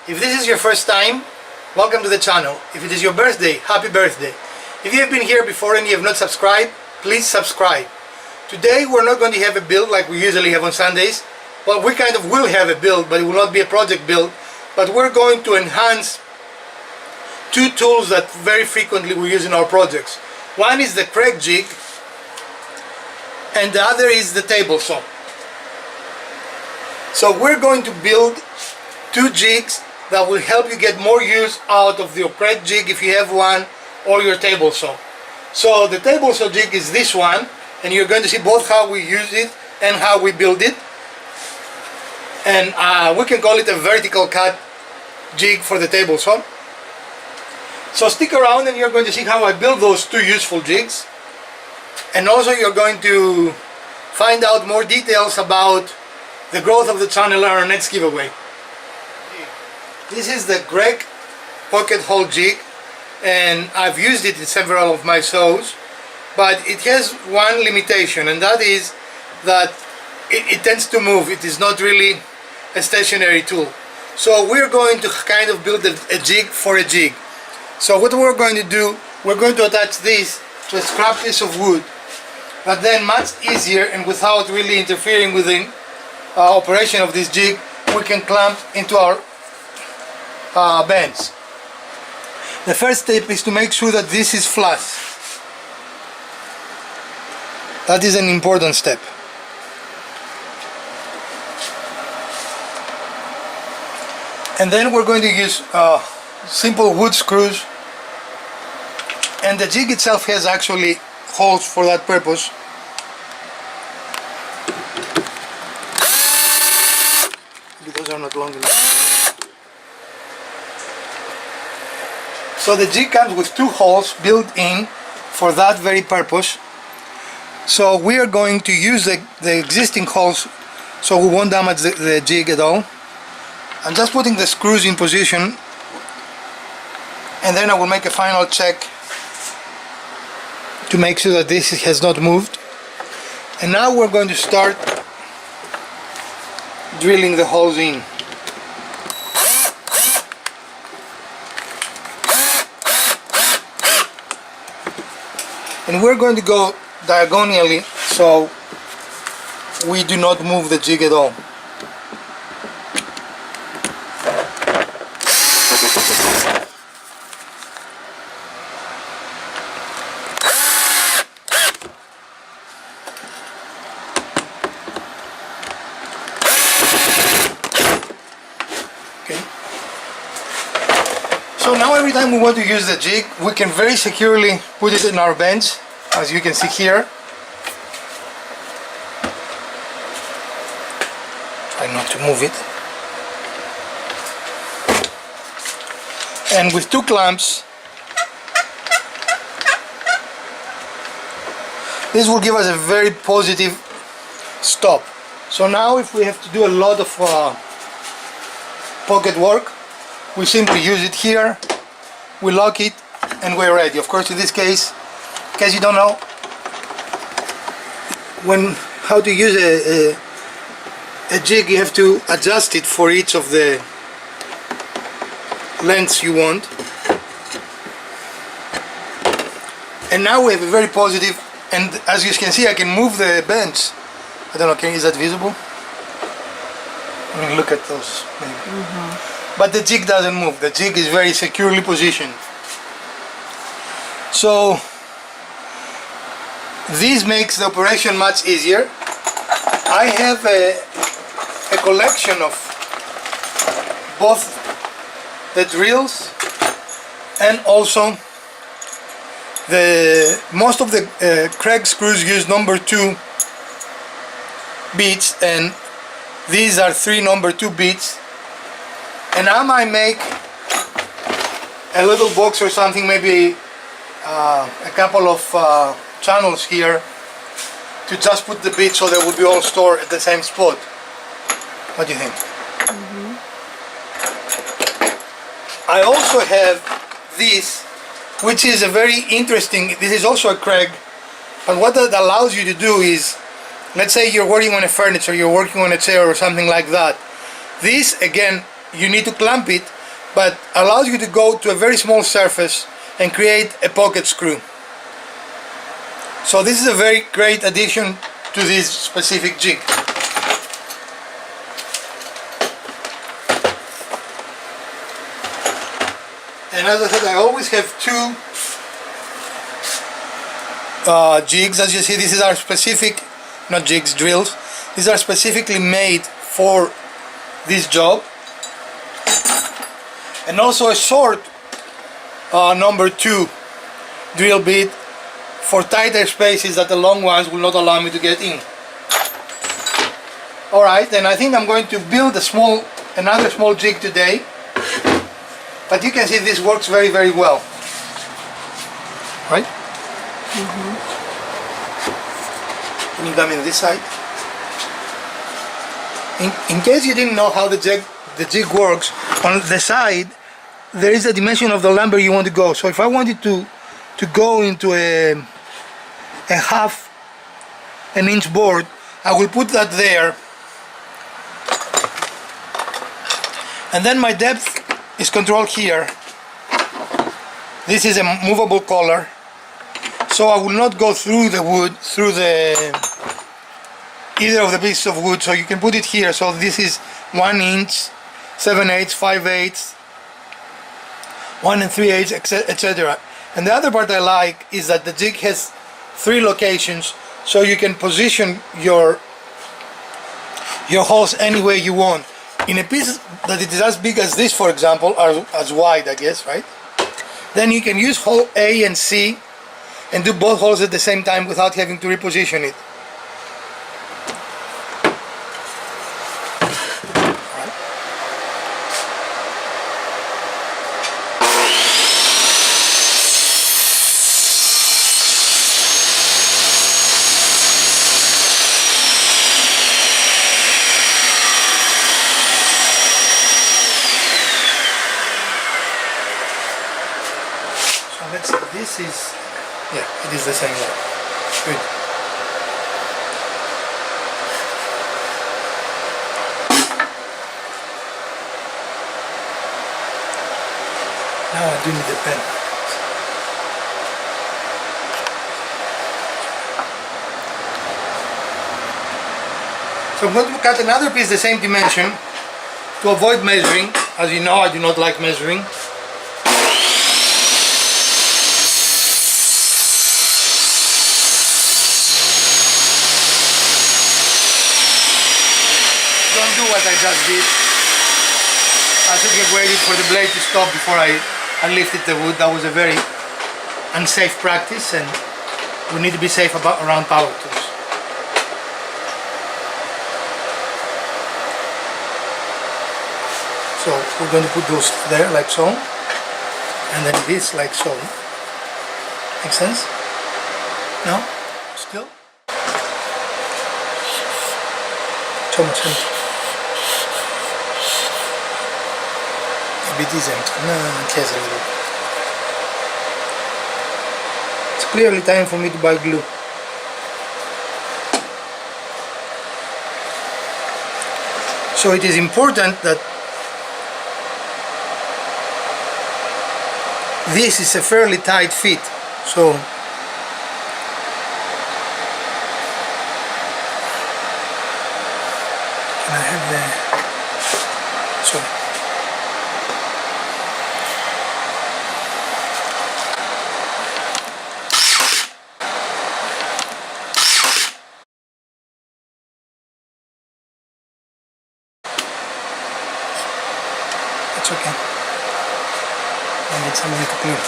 If this is your first time, welcome to the channel. If it is your birthday, happy birthday. If you have been here before and you have not subscribed, please subscribe. Today we're not going to have a build like we usually have on Sundays. Well, we kind of will have a build, but it will not be a project build. But we're going to enhance two tools that very frequently we use in our projects. One is the Kreg jig, and the other is the table saw. So we're going to build two jigs that will help you get more use out of your Kreg jig if you have one, or your table saw. So the table saw jig is this one, and you're going to see both how we use it and how we build it. And we can call it a vertical cut jig for the table saw. So stick around and you're going to see how I build those two useful jigs. And also you're going to find out more details about the growth of the channel and our next giveaway. This is the Kreg pocket hole jig, and I've used it in several of my saws, but it has one limitation, and that is that it tends to move. It is not really a stationary tool. So we're going to kind of build a jig for a jig. So what we're going to do, we're going to attach this to a scrap piece of wood, but then much easier and without really interfering with the operation of this jig, we can clamp into our bends. The first step is to make sure that this is flush. That is an important step. And then we're going to use simple wood screws, and the jig itself has actually holes for that purpose. Those are not long enough. So the jig comes with two holes built in for that very purpose. So we are going to use the existing holes so we won't damage the jig at all. I'm just putting the screws in position, and then I will make a final check to make sure that this has not moved. And now we're going to start drilling the holes in. And we're going to go diagonally so we do not move the jig at all. Okay. So now every time we want to use the jig, we can very securely put it in our bench, as you can see here. Try not to move it. And with two clamps, this will give us a very positive stop. So now if we have to do a lot of pocket work, we simply use it here, we lock it, and we're ready. Of course, in this case, in case you don't know how to use a jig, you have to adjust it for each of the lengths you want. And now we have a very positive, and as you can see, I can move the bench. I don't know, is that visible? I mean, look at those maybe. But the jig doesn't move. The jig is very securely positioned. So this makes the operation much easier. I have a collection of both the drills and also most of the Kreg screws use number 2 beads, and these are 3 number 2 beads. And I might make a little box or something, maybe a couple of channels here to just put the beads so they will be all stored at the same spot. What do you think? I also have this, which is a very interesting, this is also a Kreg, but what that allows you to do is, let's say you're working on a furniture, you're working on a chair or something like that. This, again, you need to clamp it, but allows you to go to a very small surface and create a pocket screw. So this is a very great addition to this specific jig. And as I said, I always have two jigs. As you see, these are specific, not jigs, drills. These are specifically made for this job. And also a short number 2 drill bit for tighter spaces that the long ones will not allow me to get in. Alright, then I think I'm going to build another small jig today. But you can see this works very, very well. Right? Mm-hmm. Can you come in this side? In case you didn't know how the jig works, on the side there is a dimension of the lumber you want to go. So if I wanted to go into a half an inch board, I will put that there, and then my depth is controlled here. This is a movable collar, so I will not go through the wood, through either of the pieces of wood, so you can put it here. So this is 1 inch, 7/8, 5/8, 1 3/8, etc. And the other part I like is that the jig has 3 locations, so you can position your holes any way you want. In a piece that it is as big as this, for example, or as wide, I guess, right? Then you can use hole A and C and do both holes at the same time without having to reposition it. This is, yeah, it is the same way. Good. Now I do need a pen. So I'm going to cut another piece the same dimension to avoid measuring. As you know, I do not like measuring. What I just did. I should have waited for the blade to stop before I lifted the wood. That was a very unsafe practice, and we need to be safe around power tools. So we're going to put those there like so, and then this like so. Make sense? No? Still? So much empty. It is empty. No, it has a little. It's clearly time for me to buy glue. So it is important that this is a fairly tight fit. So can I have the sorry. It's okay. I need someone to clean.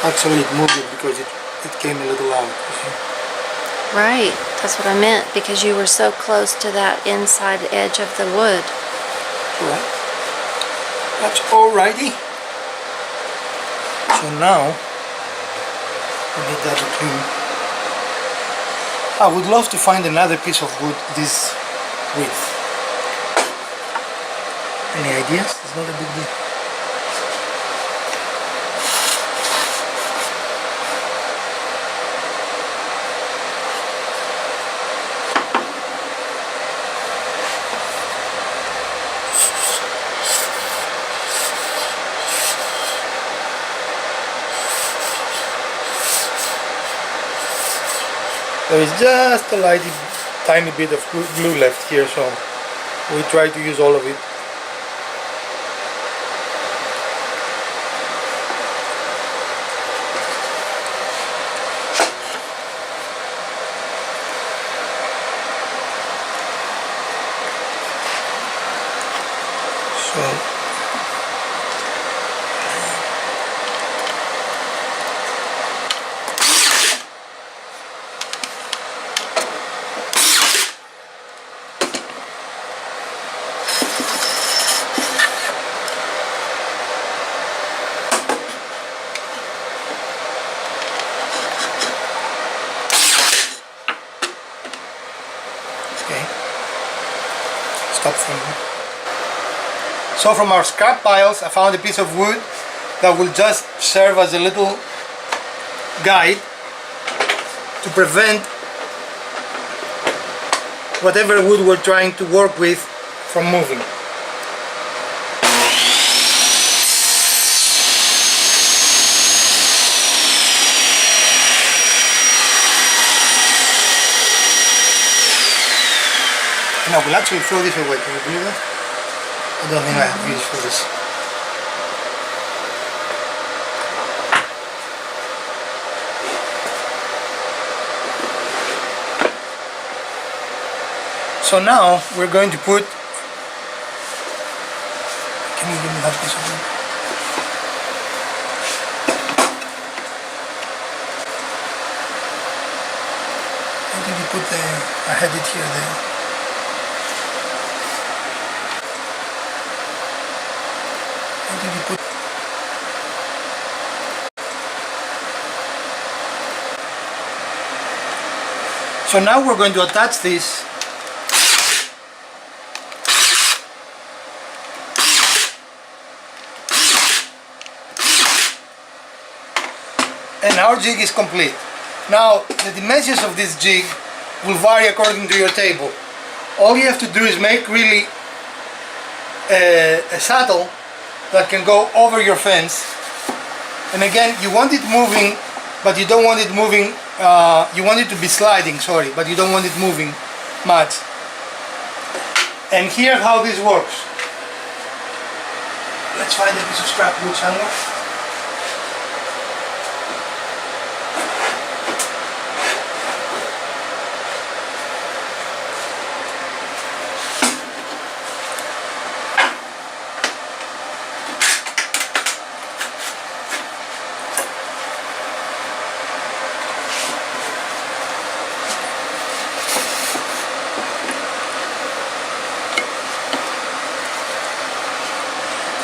Actually, it moved it because it came a little out. Right, that's what I meant, because you were so close to that inside edge of the wood. Right. That's alrighty. So now need that to clean. I would love to find another piece of wood this width. Any ideas? It's not a big deal. There is just a tiny bit of glue left here, so we try to use all of it. So stop from here. So from our scrap piles I found a piece of wood that will just serve as a little guide to prevent whatever wood we're trying to work with from moving. And I will actually throw this away, can you believe that? I don't think I have use for this. So now we're going to put, can you give me that piece of wood? Where did you put the, I had it here, the So now we're going to attach this and our jig is complete. Now the dimensions of this jig will vary according to your table. All you have to do is make really a saddle that can go over your fence, and again you want it moving but you don't want it moving, you want it to be sliding, sorry, but you don't want it moving much. And here's how this works. Let's find a piece of scrap wood somewhere.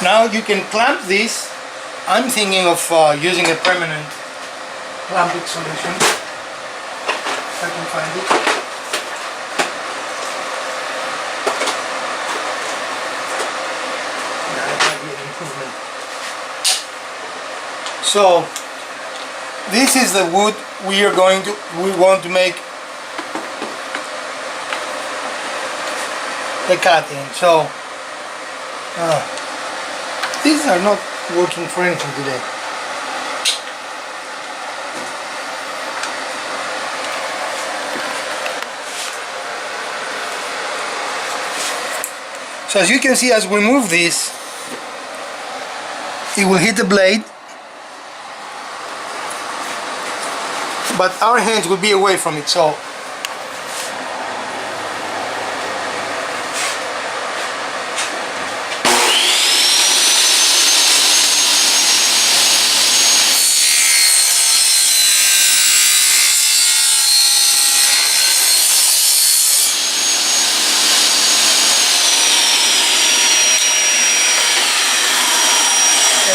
Now you can clamp this. I'm thinking of using a permanent clamping solution, if I can find it. Yeah, that might be an improvement. So this is the wood we want to make the cutting. So these are not working for anything today. So as you can see, as we move this, it will hit the blade, but our hands will be away from it. So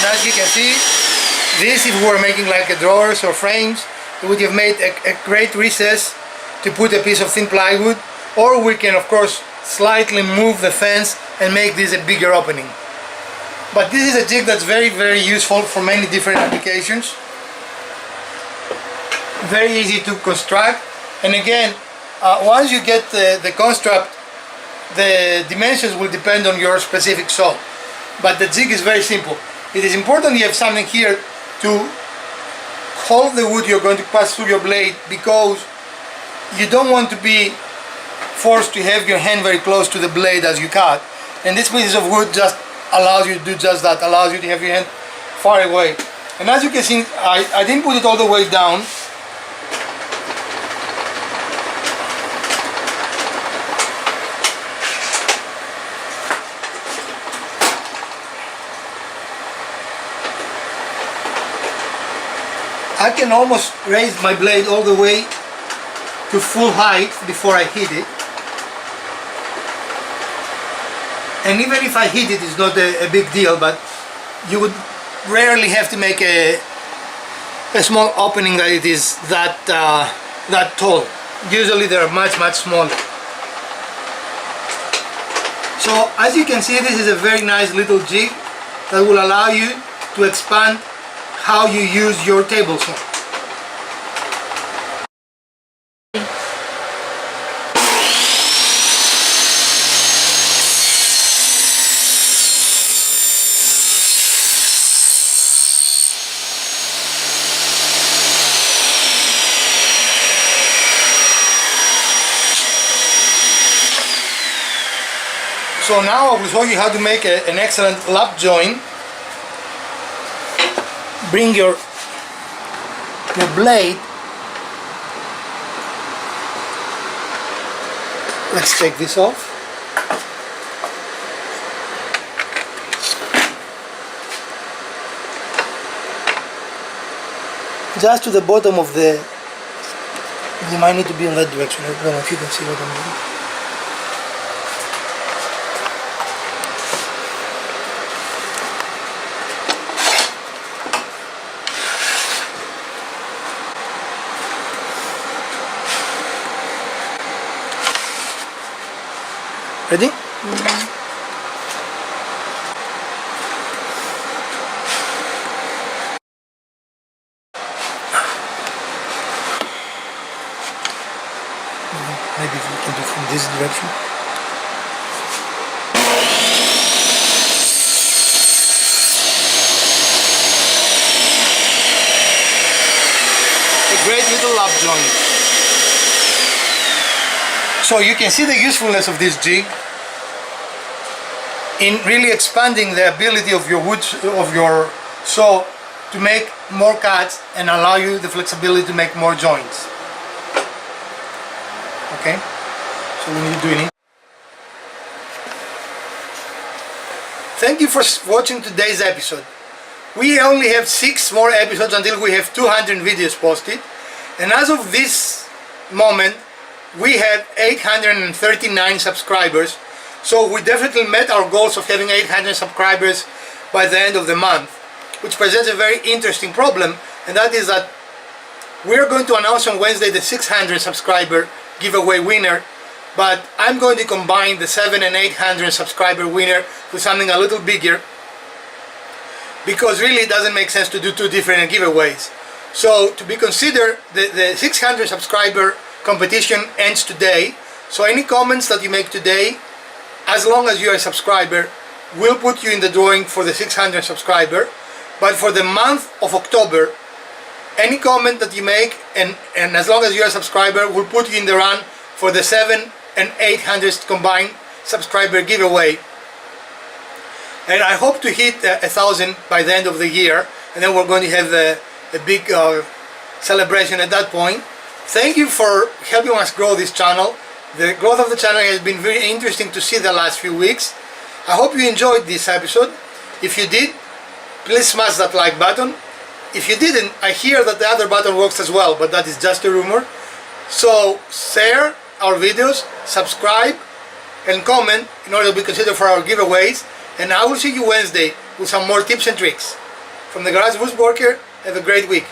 as you can see, this if we were making like a drawers or frames, it would have made a great recess to put a piece of thin plywood, or we can of course slightly move the fence and make this a bigger opening. But this is a jig that's very useful for many different applications. Very easy to construct, and again, once you get the construct, the dimensions will depend on your specific saw. But the jig is very simple. It is important you have something here to hold the wood you're going to pass through your blade, because you don't want to be forced to have your hand very close to the blade as you cut. And this piece of wood just allows you to do just that, allows you to have your hand far away. And as you can see, I didn't put it all the way down. I can almost raise my blade all the way to full height before I hit it. And even if I hit it, it's not a big deal, but you would rarely have to make a small opening that it is that tall. Usually they are much smaller. So as you can see, this is a very nice little jig that will allow you to expand how you use your table saw. So now I will show you how to make an excellent lap join. Bring your blade. Let's take this off. Just to the bottom of the... You might need to be in that direction. I don't know if you can see what I'm doing. Ready? Mm-hmm. Maybe we can do from this direction. A great little lap joint. So you can see the usefulness of this jig in really expanding the ability of your wood, of your saw, to make more cuts and allow you the flexibility to make more joints. Okay, so when you're doing it. Thank you for watching today's episode. We only have 6 more episodes until we have 200 videos posted, and as of this moment we have 839 subscribers. So we definitely met our goals of having 800 subscribers by the end of the month, which presents a very interesting problem, and that is that we're going to announce on Wednesday the 600 subscriber giveaway winner, but I'm going to combine the 700 and 800 subscriber winner with something a little bigger, because really it doesn't make sense to do 2 different giveaways. So to be considered, the 600 subscriber competition ends today, so any comments that you make today, as long as you're a subscriber, we'll put you in the drawing for the 600 subscriber. But for the month of October, any comment that you make, and as long as you're a subscriber, we'll put you in the run for the 700 and 800 combined subscriber giveaway. And I hope to hit 1,000 by the end of the year, and then we're going to have a big celebration at that point. Thank you for helping us grow this channel. The growth of the channel has been very interesting to see the last few weeks. I hope you enjoyed this episode. If you did, please smash that like button. If you didn't, I hear that the other button works as well, but that is just a rumor. So share our videos, subscribe and comment in order to be considered for our giveaways, and I will see you Wednesday with some more tips and tricks. From the Garage Woodworker, have a great week.